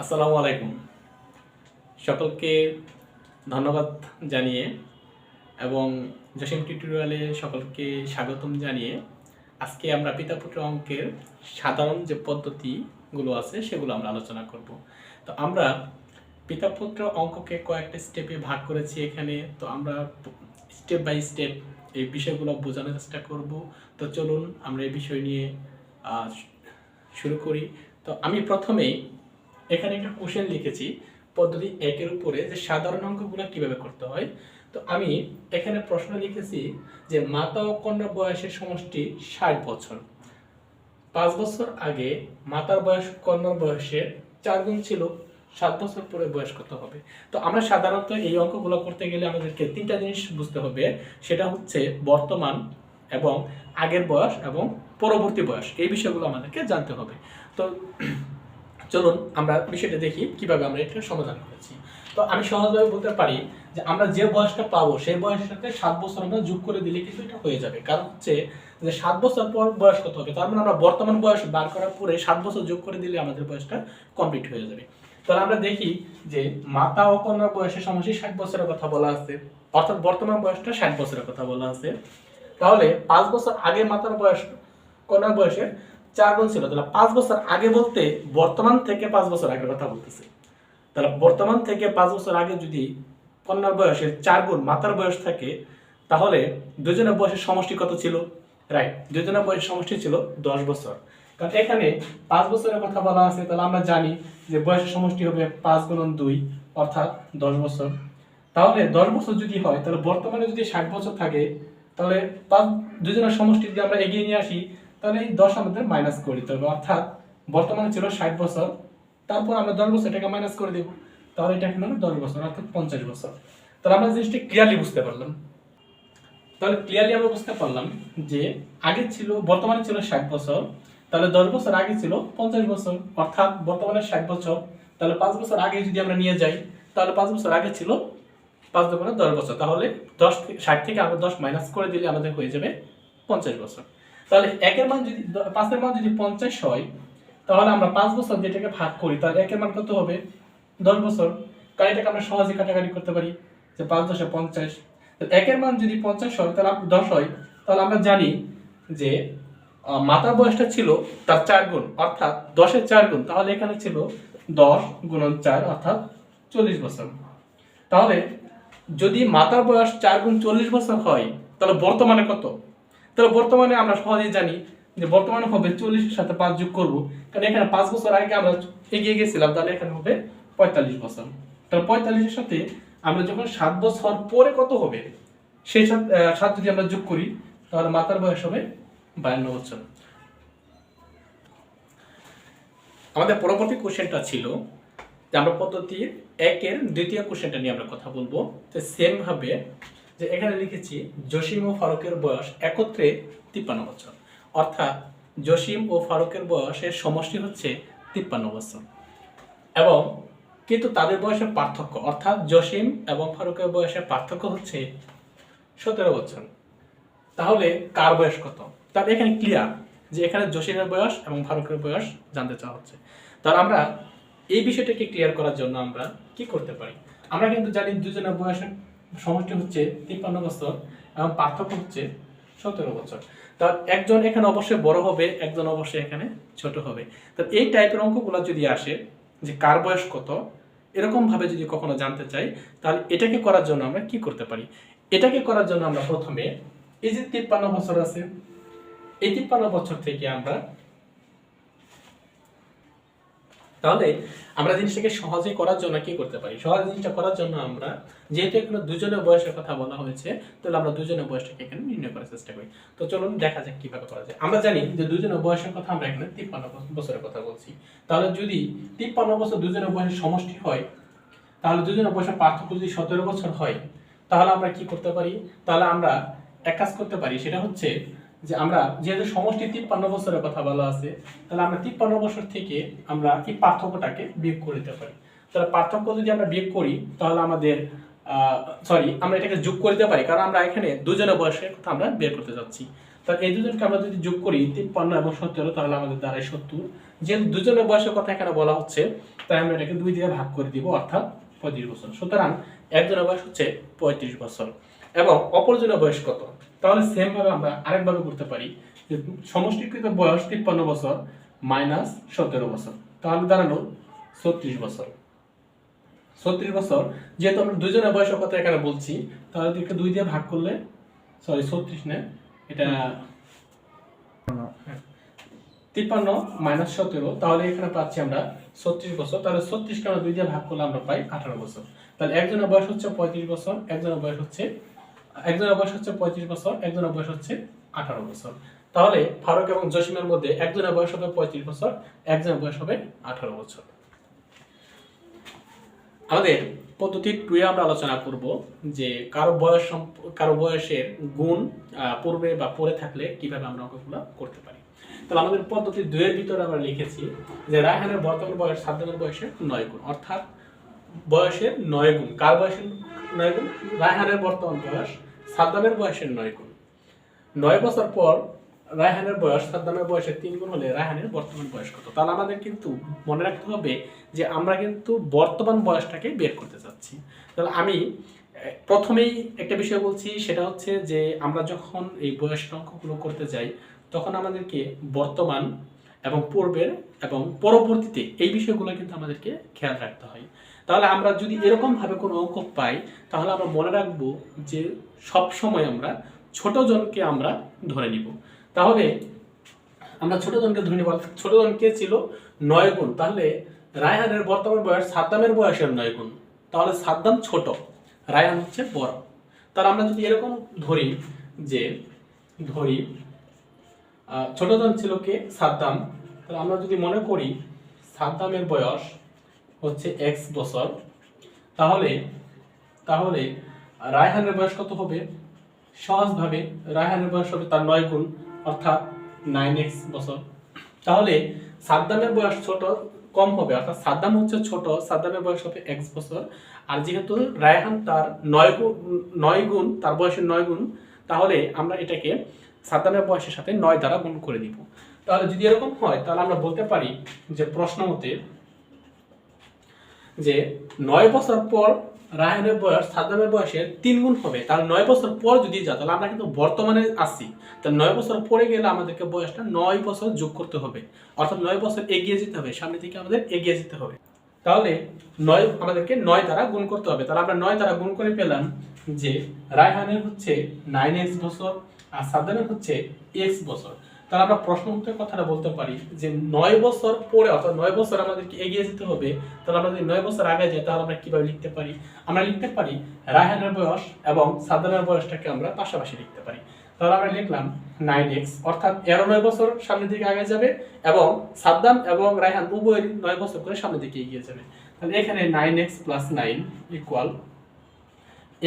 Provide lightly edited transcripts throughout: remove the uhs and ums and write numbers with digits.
আসসালামু আলাইকুম। সকলকে ধন্যবাদ জানিয়ে এবং জসিম টিউটোরিয়ালে সকলকে স্বাগতম জানিয়ে আজকে আমরা পিতা-পুত্র অঙ্কের সাধারণ যে পদ্ধতিগুলো আছে সেগুলো আমরা আলোচনা করব। তো আমরা পিতা-পুত্র অঙ্ককে কয়েকটা স্টেপে ভাগ করেছি এখানে। তো আমরা স্টেপ বাই স্টেপ এই বিষয়গুলো বোঝানোর চেষ্টা করব। তো চলুন আমরা এই বিষয় নিয়ে শুরু করি। তো আমি প্রথমেই এখানে একটা কোশ্চেন লিখেছি পদ্ধতি একের উপরে যে সাধারণ অঙ্কগুলো কিভাবে করতে হয়। তো আমি এখানে প্রশ্ন লিখেছি যে মাতা ও কন্যা বয়সের সমষ্টি 60 বছর। 5 বছর আগে মাতার বয়স কন্যার বয়সের 4 গুণ ছিল, 7 বছর পরে বয়স কত হবে। তো আমরা সাধারণত এই অঙ্কগুলো করতে গেলে আমাদেরকে তিনটা জিনিস বুঝতে হবে। সেটা হচ্ছে বর্তমান এবং আগের বয়স এবং পরবর্তী বয়স, এই বিষয়গুলো আমাদেরকে জানতে হবে। তো চলুন আমরা বিষয়টা দেখি কিভাবে আমরা এটা সমাধান করেছি। তো আমি সহজভাবে বলতে পারি যে আমরা যে বয়সটা পাবো সেই বয়সের সাথে 7 বছর আমরা যোগ করে দিলে কিন্তু এটা হয়ে যাবে। কারণ হচ্ছে যে 7 বছর পর বয়স কত হবে, তার মানে আমরা বর্তমান বয়স বার করার পরে 7 বছর যোগ করে দিলে আমাদের বয়সটা কমপ্লিট হয়ে যাবে। তাহলে আমরা দেখি যে মাতা ও কন্যার বয়সের সমষ্টি 60 বছরের কথা বলা আছে, অর্থাৎ বর্তমান বয়সটা 60 বছরের কথা বলা আছে। তাহলে 5 বছর আগে মাতার বয়স কন্যার বয়সের 4 গুণ ছিল। তাহলে 5 বছর আগে বলতে বর্তমান থেকে 5 বছর আগের কথা বলতেছে। তাহলে বর্তমান থেকে 5 বছর আগে যদি কন্যার বয়সের 4 গুণ মাতার বয়স থাকে, তাহলে দুজনের বয়সের সমষ্টি কত ছিল? রাইট, দুজনের বয়সের সমষ্টি ছিল 10 বছর। কারণ এখানে 5 বছরের কথা বলা আছে, তাহলে আমরা জানি যে বয়সের সমষ্টি হবে 5 গুণন 2 অর্থাৎ 10 বছর। তাহলে 10 বছর যদি হয়, তাহলে বর্তমানে যদি 60 বছর থাকে, তাহলে দুজনের সমষ্টি যদি আমরা এগিয়ে নিয়ে আসি, তাহলে এই 10 আমাদের মাইনাস করে দিতে হবে। অর্থাৎ বর্তমানে ছিল 60 বছর, তারপর আমরা 10 বছর এটাকে মাইনাস করে দেব, তাহলে এটা এখানে হবে 10 বছর অর্থাৎ 50 বছর। তাহলে আমরা জিনিসটা ক্লিয়ারলি বুঝতে পারলাম। তাহলে ক্লিয়ারলি আমরা বুঝতে পারলাম যে আগে ছিল, বর্তমানে ছিল 60 বছর, তাহলে 10 বছর আগে ছিল 50 বছর, অর্থাৎ বর্তমানে 60 বছর, তাহলে 5 বছর আগে যদি আমরা নিয়ে যাই, তাহলে 5 বছর আগে ছিল 5 দোকানে 10 বছর। তাহলে 60 থেকে আমরা 10 মাইনাস করে দিলে আমাদের হয়ে যাবে 50 বছর। তাহলে একের মান যদি 5 এর মান যদি 50 হয়, তাহলে আমরা 5 বছর যেটাকে ভাগ করি, তাহলে একের মান কত হবে? 10 বছর। কারণ এটাকে আমরা সহজে কাটাকাটি করতে পারি যে 5 10 এ 50। তো একের মান যদি 50 হয়, তাহলে 10 হয়, তাহলে আমরা জানি যে মাতার বয়সটা ছিল তার 4 গুণ, অর্থাৎ 10 এর 4 গুণ। তাহলে এখানে ছিল 10 গুণন 4 অর্থাৎ 40 বছর। তাহলে যদি মাতার বয়স 4 গুণ 40 বছর হয়, তাহলে বর্তমানে কত? তাহলে বর্তমানে আমরা সহজেই জানি যে বর্তমানে হবে 40 এর সাথে 5 যোগ করব, কারণ এখানে 5 বছর আগে আমরা এগিয়ে গেছিলাম, তাহলে এখানে হবে 45 বছর। তাহলে 45 এর সাথে আমরা যখন 7 বছর পরে কত হবে সেই 7 যদি আমরা যোগ করি, তাহলে মাতার বয়স হবে 52 বছর। আমাদের পরবর্তী কোশ্চেনটা ছিল যে আমরা পদ্ধতি একের দ্বিতীয় কোশ্চেনটা নিয়ে আমরা কথা বলবো। তো সেম ভাবে যে এখানে লিখেছি জসিম ও ফারুকের বয়স একত্রে 53 বছর, অর্থাৎ জসিম ও ফারুকের বয়সের সমষ্টি হচ্ছে 53 বছর, এবং কিন্তু তাদের বয়সের পার্থক্য, অর্থাৎ জসিম এবং ফারুকের বয়সের পার্থক্য হচ্ছে 17 বছর। তাহলে কার বয়স কত? তাহলে এখানে ক্লিয়ার যে এখানে জসিমের বয়স এবং ফারুকের বয়স জানতে চাওয়া হচ্ছে। তাহলে আমরা এই বিষয়টাকে ক্লিয়ার করার জন্য আমরা কি করতে পারি? আমরা কিন্তু জানি দুজনের বয়সের সমষ্টি হচ্ছে 53 বছর এবং পার্থক্য হচ্ছে 17 বছর। তার একজন এখানে অবশ্যই বড় হবে, একজন অবশ্যই এখানে ছোট হবে। তো এই টাইপের অঙ্কগুলো যদি আসে যে কার বয়স কত, এরকম ভাবে যদি কখনো জানতে চাই, তাহলে এটাকে করার জন্য আমরা কি করতে পারি? এটাকে করার জন্য আমরা প্রথমে এই যে 53 বছর আছে, এই 53 বছর থেকে আমরা তাহলে আমরা জিনিসটাকে সহজে করার জন্য কি করতে পারি? সহজ জিনিসটা করার জন্য আমরা যেহেতু এখানে দুজনের বয়সের কথা বলা হয়েছে, তাহলে আমরা দুজনের বয়সটাকে এখানে নির্ণয় করার চেষ্টা করি। তো চলুন দেখা যাক কিভাবে করা যায়। আমরা জানি যে দুজনের বয়সের কথা আমরা এখানে 53 বছরের কথা বলছি। তাহলে যদি 53 বছর দুজনের বয়সের সমষ্টি হয়, তাহলে দুজনের বয়সের পার্থক্য যদি 17 বছর হয়, তাহলে আমরা কি করতে পারি? তাহলে আমরা এক কাজ করতে পারি, সেটা হচ্ছে যে আমরা যেহেতু সমষ্টি 53 বছরের কথা বলা আছে, তাহলে আমরা 53 বছর থেকে আমরা এই পার্থক্যটাকে বিয়োগ করে দিতে পারি। তাহলে পার্থক্য যদি আমরা বিয়োগ করি, তাহলে আমাদের আমরা এটাকে যোগ করে দিতে পারি, কারণ আমরা এখানে দুজনের বয়সের কথা আমরা বের করতে যাচ্ছি। তাহলে এই দুজনকে আমরা যদি যোগ করি 53 এবং 17, তাহলে আমাদের দাঁড়ায় 70। যেহেতু দুজনের বয়সের কথা এখানে বলা হচ্ছে, তাই আমরা এটাকে 2 দিয়ে ভাগ করে দিব, অর্থাৎ 35 বছর। সুতরাং একজনের বয়স হচ্ছে 35 বছর। এবং অপরজনের বয়স কত? তাহলে সেম ভাবে আমরা আরেকভাবে করতে পারি যে সমষ্টিকৃত বয়স 53 বছর মাইনাস 17 বছর, তাহলে দাঁড়ালো 36 বছর। 36 বছর, যেহেতু আমরা দুজনের বয়সের কথা এখানে বলছি, তাহলে এটাকে 2 দিয়ে ভাগ করলে, সরি 36 না, এটা 53 মাইনাস 17, তাহলে এখানে পাচ্ছি আমরা 36 বছর। তাহলে 36 কে আমরা 2 দিয়ে ভাগ করলে আমরা পাই 18 বছর। তাহলে একজনের বয়স হচ্ছে 35 বছর, একজনের বয়স হচ্ছে 35 বছর, একজনের বয়স হচ্ছে 18 বছর। তাহলে ফারুক এবং জসিমের মধ্যে একজনের বয়স হবে 35 বছর, একজনের বয়স হবে 18 বছর। আমাদের পদ্ধতি 2 এ আমরা আলোচনা করব যে কারো বয়সের গুণ পূর্বে বা পরে থাকলে কিভাবে আমরা অঙ্কগুলো করতে পারি। তাহলে আমাদের পদ্ধতি 2 এর ভিতরে আমরা লিখেছি যে রায়হানের বর্তমান বয়স সাদ্দামের বয়সের 9 গুণ, অর্থাৎ বয়সের 9 গুণ। কার বয়সের 9 গুণ? রায়হানের বর্তমান বয়স সাদ্দামের বয়সের 9 গুণ। 9 বছর পর রায়হানের বয়স সাদ্দামের বয়সের 3 গুণ হলে রায়হানের বর্তমান বয়স কত? তাহলে আমাদের কিন্তু মনে রাখতে হবে যে আমরা কিন্তু বর্তমান বয়সটাকে বের করতে চাচ্ছি। তাহলে আমি প্রথমেই একটা বিষয় বলছি, সেটা হচ্ছে যে আমরা যখন এই বয়সের অঙ্কগুলো করতে যাই, তখন আমাদেরকে বর্তমান এবং পূর্বের এবং পরবর্তীতে এই বিষয়গুলো কিন্তু আমাদেরকে খেয়াল রাখতে হয়। তাহলে আমরা যদি এরকম ভাবে কোনো অঙ্ক পাই, তাহলে আমরা মনে রাখবো যে সব সময় আমরা ছোট জনকে আমরা ধরে নিব। তাহলে আমরা ছোট জনকে ধরে নিব। ছোট জন কে ছিল? 9 গুণ। তাহলে রায়হানের বর্তমান বয়স সাদ্দামের বয়সের 9 গুণ। তাহলে সাদ্দাম ছোট, রায়হান হচ্ছে বড়। তাহলে আমরা যদি এরকম ধরি যে ছোট জন ছিল কে? সাদ্দাম। তাহলে আমরা যদি মনে করি সাদ্দামের বয়স হচ্ছে x বছর, তাহলে রায়হানের বয়স কত হবে? সহজভাবে রায়হানের বয়স হবে তার 9 গুণ, অর্থাৎ 9x বছর। তাহলে সাদ্দামের বয়স ছোট কম হবে, অর্থাৎ সাদ্দাম হচ্ছে ছোট, সাদ্দামের বয়স হবে x বছর। আর যেহেতু রায়হান তার 9 গুণ, তার বয়সের 9 গুণ, তাহলে আমরা এটাকে সাদ্দামের বয়সের সাথে 9 দ্বারা গুণ করে দিব। তাহলে যদি এরকম হয়, তাহলে আমরা বলতে পারি যে প্রশ্ন মতে যে 9 বছর পর রায়হানের বয়স সাদ্দামের বয়সের 3 গুণ হবে। তাহলে 9 বছর পর যদি যা, তাহলে আমরা কিন্তু বর্তমানে আছি, তাহলে 9 বছর পরে গেলে আমাদেরকে বয়সটা 9 বছর যোগ করতে হবে, অর্থাৎ 9 বছর এগিয়ে যেতে হবে, সামনে থেকে আমাদের এগিয়ে যেতে হবে। তাহলে 9 আমাদেরকে 9 দ্বারা গুণ করতে হবে। তাহলে আমরা 9 দ্বারা গুণ করে পেলাম যে রায়হানের হচ্ছে 9x বছর আর সাদ্দামের হচ্ছে x বছর। তাহলে আমরা প্রশ্ন উত্তরের কথাটা বলতে পারি যে 9 বছর পরে, অর্থাৎ 9 বছর আমাদেরকে এগিয়ে যেতে হবে। তাহলে আমরা যদি 9 বছর আগে যাই, তাহলে আমরা কিভাবে লিখতে পারি? আমরা লিখতে পারি রায়হানের বয়স এবং সাদ্দামের বয়সটাকে আমরা পাশাপাশি লিখতে পারি। তাহলে আমরা লিখলাম 9x, অর্থাৎ এরও 9 বছর সামনের দিকে আগে যাবে এবং সাদ্দাম এবং রায়হান উভয়ের 9 বছর করে সামনের দিকে এগিয়ে যাবে। তাহলে এখানে 9x plus 9 equal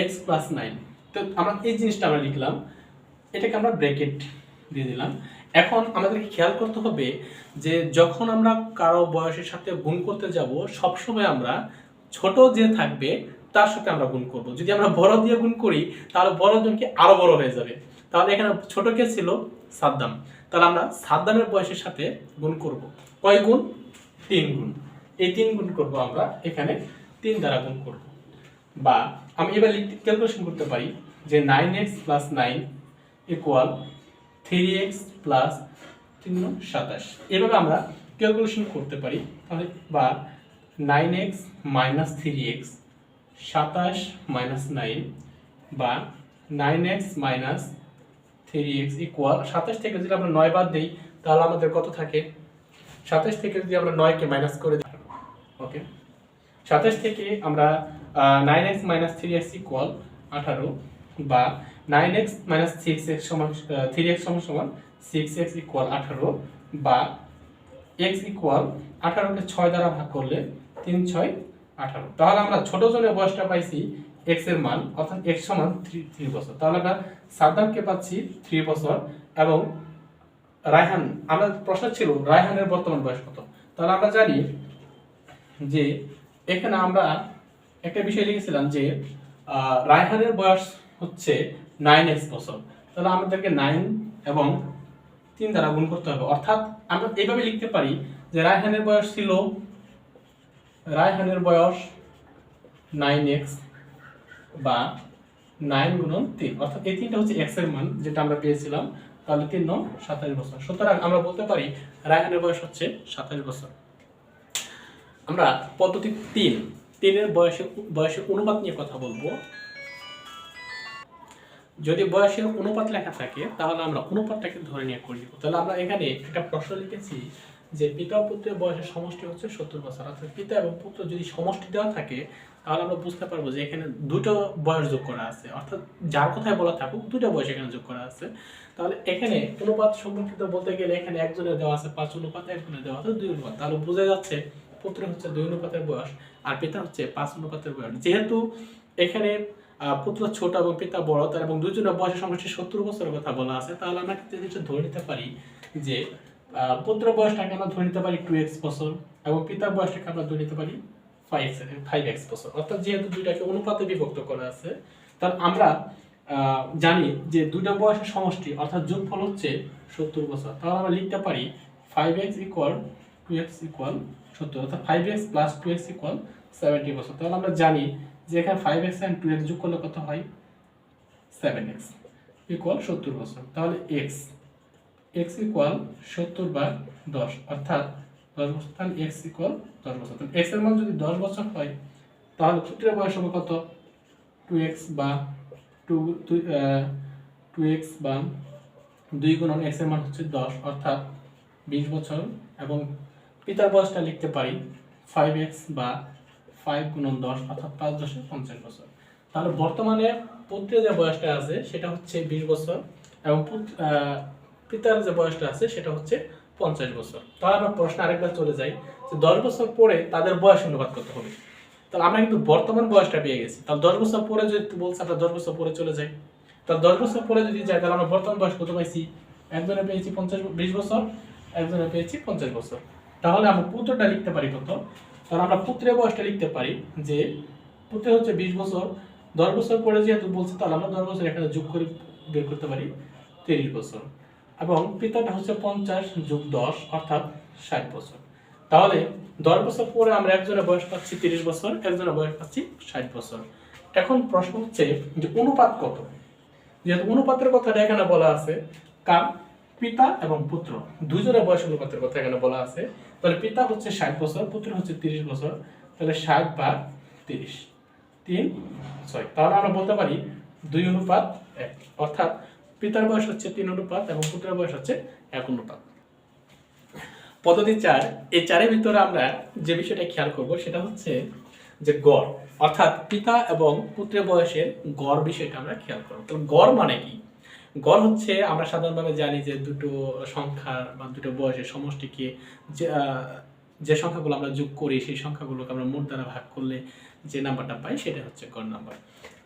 x plus 9। তো আমরা এই জিনিসটা আমরা লিখলাম, এটাকে আমরা ব্র্যাকেট দিয়ে দিলাম। এখন আমাদেরকে খেয়াল করতে হবে যে যখন আমরা কারো বয়সের সাথে গুণ করতে যাব, সবসময় আমরা ছোট যে থাকবে তার সাথে আমরা গুণ করব। যদি আমরা বড় দিয়ে গুণ করি, তাহলে বড় জনকে আরো বড় হয়ে যাবে। তাহলে এখানে ছোট কে ছিল? সাদ্দাম। তাহলে আমরা সাদ্দামের বয়সের সাথে গুণ করব। কয় গুণ? 3 গুণ। এই 3 গুণ করব আমরা এখানে 3 দ্বারা গুণ করব। বা আমি এবার ক্যালকুলেশন করতে পারি যে 9x plus 9 equal 3x plus 3 27। এভাবে আমরা ক্যালকুলেশন করতে পারি। তাহলে বা 9x মাইনাস 3x 27 মাইনাস 9 বা 9x মাইনাস 3x ইকুয়াল 27 থেকে যদি আমরা 9 বাদ দেই, তাহলে আমাদের কত থাকে? 27 থেকে যদি আমরা 9 কে মাইনাস করে দিই, ওকে, 27 থেকে আমরা 9x মাইনাস 3x ইকুয়াল 18 বা 9x মাইনাস 6x সমান 3x সমান 6x ইকুয়াল 18 বা x ইকুয়াল 18 কে 6 দ্বারা ভাগ করলে 3 6 18। তাহলে আমরা ছোট জনের বয়সটা পাইছি x এর মান, অর্থাৎ x সমান 3 বছর। তাহলে আমরা সাদ্দামকে পাচ্ছি 3 বছর এবং রায়হান, আমরা প্রশ্ন ছিল রায়হানের বর্তমান বয়স কত। তাহলে আমরা জানি যে এখানে আমরা একটা বিষয় লিখেছিলাম যে রায়হানের বয়স হচ্ছে 9x বছর। তাহলে আমাদেরকে 9 এবং 3 দ্বারা গুণ করতে হবে। অর্থাৎ আমরা এইভাবে লিখতে পারি যে রায়হানের বয়স 9x বা 9 গুণন 3, অর্থাৎ এই 3টা হচ্ছে x এর মান যেটা আমরা পেয়েছিলাম। তাহলে 3 9 27 বছর। সুতরাং আমরা বলতে পারি রায়হানের বয়স হচ্ছে 27 বছর। আমরা পদ্ধতি 3 এর বয়সের অনুপাত নিয়ে কথা বলবো। যদি বয়সের অনুপাত লেখা থাকে তাহলে আমরা অনুপাতটাকে ধরে নিয়ে করে দিব। তাহলে আমরা এখানে একটা প্রশ্ন লিখেছি যে পিতা ও পুত্রের বয়সের সমষ্টি হচ্ছে 70 বছর। অর্থাৎ পিতা এবং পুত্র যদি সমষ্টি দেওয়া থাকে তাহলে আমরা বুঝতে পারবো যে এখানে দুটো বয়স যোগ করা আছে, অর্থাৎ যার কথায় বলা থাকুক দুটো বয়স এখানে যোগ করা আছে। তাহলে এখানে অনুপাত সম্পর্কিত বলতে গেলে এখানে একজনের দেওয়া আছে 5 অনুপাত, একজনের দেওয়া আছে 2 অনুপাত। তাহলে বোঝা যাচ্ছে পুত্র হচ্ছে 2 অনুপাতের বয়স আর পিতা হচ্ছে 5 অনুপাতের বয়স। যেহেতু এখানে পুত্র ছোট এবং পিতা বড়, তার এবং দুজনের বয়সের সমষ্টি 70 বছরের কথা বলা আছে, তাহলে আমরা জিনিসটা ধরে নিতে পারি যে পুত্র বয়সটাকে আমরা ধরে নিতে পারি 2x বছর এবং পিতার বয়সটাকে আমরা ধরে নিতে পারি 5x বছর। অর্থাৎ যেহেতু দুইটাকে অনুপাতে বিভক্ত করা আছে, তাহলে আমরা জানি যে দুইটা বয়সের সমষ্টি অর্থাৎ যোগফল হচ্ছে 70 বছর। তাহলে আমরা লিখতে পারি 5x = 2x = 70, অর্থাৎ 5x + 2x = 70 বছর। তাহলে আমরা জানি যে এখানে 5x and 2x যোগ করলে কত হয় 7x = 70 বছর। তাহলে x = 70/10, অর্থাৎ 10 বছর। তাহলে x = 10 বছর। তাহলে x এর মান যদি 10 বছর হয় তাহলে পুত্রের বয়স হবে কত 2x বা 2x বা 2 গুণন x এর মান হচ্ছে 10, অর্থাৎ 20 বছর। এবং পিতার বয়সটা লিখতে পারি 5x বা 5 গুণন 10, অর্থাৎ 5 × 10 = 50 বছর। তাহলে বর্তমানে পুত্রের যে বয়সটা আছে সেটা হচ্ছে 20 বছর এবং পিতার যে বয়সটা আছে সেটা হচ্ছে 50 বছর। তাহলে আমরা প্রশ্ন আরেকবার চলে যাই যে 10 বছর পরে তাদের বয়স অনুপাত কত হবে। তাহলে আমরা কিন্তু বর্তমান বয়সটা পেয়ে গেছি। তাহলে 10 বছর পরে যদি বলছে আমরা 10 বছর পরে চলে যাই, তাহলে 10 বছর পরে যদি যাই তাহলে আমরা বর্তমান বয়স কত পাইছি, একজনে পেয়েছি 20 বছর, একজনে পেয়েছি 50 বছর। তাহলে আমরা পুত্রটা লিখতে পারি কত, তাহলে আমরা পুত্রের বয়সটা লিখতে পারি যে পুত্রের হচ্ছে 20 বছর, 10 বছর পরে যেহেতু বলছে তাহলে আমরা 10 বছর এখানে যোগ করে বের করতে পারি 30 বছর। এবং পিতাটা হচ্ছে 50 + 10 অর্থাৎ 60 বছর। তাহলে 10 বছর পরে আমরা একজনের বয়স পাচ্ছি 30 বছর, একজনের বয়স পাচ্ছি 60 বছর। এখন প্রশ্ন হচ্ছে যে অনুপাত কত। যেহেতু অনুপাতের কথাটা এখানে বলা আছে, কার পিতা এবং পুত্র দুজনের বয়স অনুপাতের কথা এখানে বলা আছে, তাহলে পিতা হচ্ছে 60 বছর, পুত্র হচ্ছে 30 বছর। তাহলে 60/30 3 6। তাহলে আমরা বলতে পারি 2:1, অর্থাৎ পিতার বয়স হচ্ছে 3 অনুপাত এবং পুত্রের বয়স হচ্ছে 1 অনুপাত। পদ্ধতি 4, এই 4-এর ভিতরে আমরা যে বিষয়টা খেয়াল করব সেটা হচ্ছে যে গড়, অর্থাৎ পিতা এবং পুত্রের বয়সের গড় বিষয়টা আমরা খেয়াল করব। তাহলে গড় মানে কি? গড় হচ্ছে আমরা সাধারণভাবে জানি যে দুটো সংখ্যা বা দুটো বয়সের সমষ্টিকে যে সংখ্যাগুলো আমরা যোগ করি সেই সংখ্যাগুলোকে আমরা মোট দ্বারা ভাগ করলে যে নাম্বারটা পাই সেটা হচ্ছে গড় নাম্বার।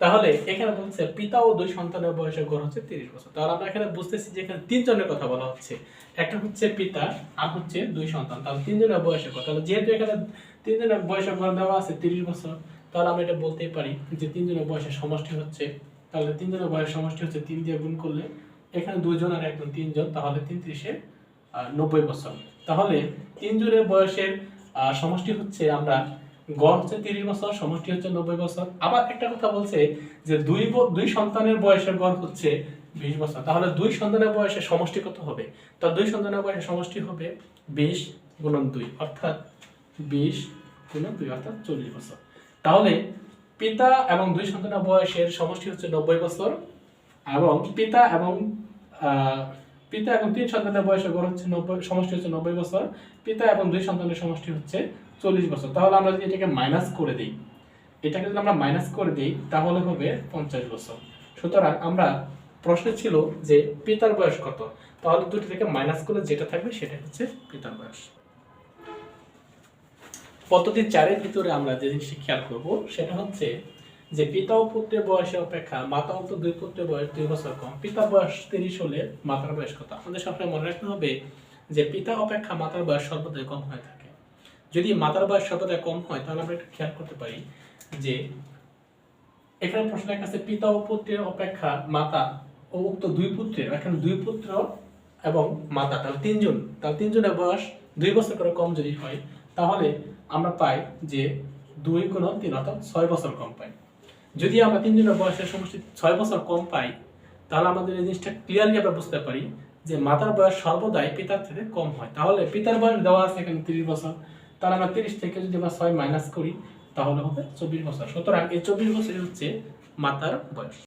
তাহলে এখানে বলছে পিতা ও 2 সন্তানের বয়সের গড় হচ্ছে 30 বছর। তাহলে আমরা এখানে বুঝতেছি যে এখানে 3 জনের কথা বলা হচ্ছে, একটা হচ্ছে পিতা আর হচ্ছে 2 সন্তান। তাহলে 3 জনের বয়সের কথা, তাহলে যেহেতু এখানে 3 জনের বয়সের গড় দেওয়া আছে 30 বছর, তাহলে আমরা এটা বলতেই পারি যে 3 জনের বয়সের সমষ্টি হচ্ছে, তাহলে 3 জনের বয়সের সমষ্টি হচ্ছে 3 দিয়ে গুণ করলে এখানে 2 জন আর একজন 3 জন, তাহলে 3 × 90 বছর। তাহলে 3 জনের বয়সের সমষ্টি হচ্ছে আমরা গড় হচ্ছে 30 বছর, সমষ্টি হচ্ছে 90 বছর। আবার একটা কথা বলছে যে দুই সন্তানের বয়সের গড় হচ্ছে 20 বছর। তাহলে 2 সন্তানের বয়সের সমষ্টি কত হবে? তাহলে 2 সন্তানের বয়সের সমষ্টি হবে 20 × 2, অর্থাৎ 20 × 2 অর্থাৎ 40 বছর। তাহলে পিতা এবং 2 সন্তানের বয়সের সমষ্টি হচ্ছে 90 বছর এবং পিতা এবং 3 সন্তানের বয়সের গড় হচ্ছে 90, সমষ্টি হচ্ছে 90 বছর। পিতা এবং 2 সন্তানের সমষ্টি হচ্ছে 40 বছর। তাহলে আমরা যদি এটাকে মাইনাস করে দিই, তাহলে হবে 50 বছর। সুতরাং আমরা প্রশ্ন ছিল যে পিতার বয়স কত, তাহলে দুটি থেকে মাইনাস করলে যেটা থাকবে সেটা হচ্ছে পিতার বয়স। পদ্ধতি 4-এর ভিতরে আমরা যে জিনিসটি খেয়াল করব সেটা হচ্ছে যে পিতা ও পুত্রের বয়সের অপেক্ষা মাতা ও 2 পুত্রের বয়স 2 বছর কম। পিতার বয়স 30 হলে মাতার বয়স কত? আমাদের সবসময় মনে রাখতে হবে যে পিতা অপেক্ষা মাতার বয়স সর্বদাই কম হয়ে থাকে। যদি মাতার বয়স সর্বদাই কম হয় তাহলে আমরা এটা খেয়াল করতে পারি যে এখানে প্রশ্নের কাছে পিতা ও পুত্রের অপেক্ষা মাতা উক্ত দুই পুত্রের, এখানে দুই পুত্র এবং মাতা, তাহলে তিনজন, তাহলে তিনজনের বয়স 2 বছর করে কম যদি হয়, তাহলে আমরা পাই যে 2 গুণ 3 অর্থাৎ 6 বছর কম পাই। যদি আমরা তিনজনের বয়সের সমষ্টি 6 বছর কম পাই, তাহলে আমাদের এই জিনিসটা ক্লিয়ারলি আমরা বুঝতে পারি যে মাতার বয়স সর্বদাই পিতার থেকে কম হয়। তাহলে পিতার বয়স দেওয়া আছে এখানে 30 বছর, তাহলে আমরা 30 থেকে যদি আমরা 6 মাইনাস করি তাহলে হবে 24 বছর। সুতরাং এই 24 বছর হচ্ছে মাতার বয়স।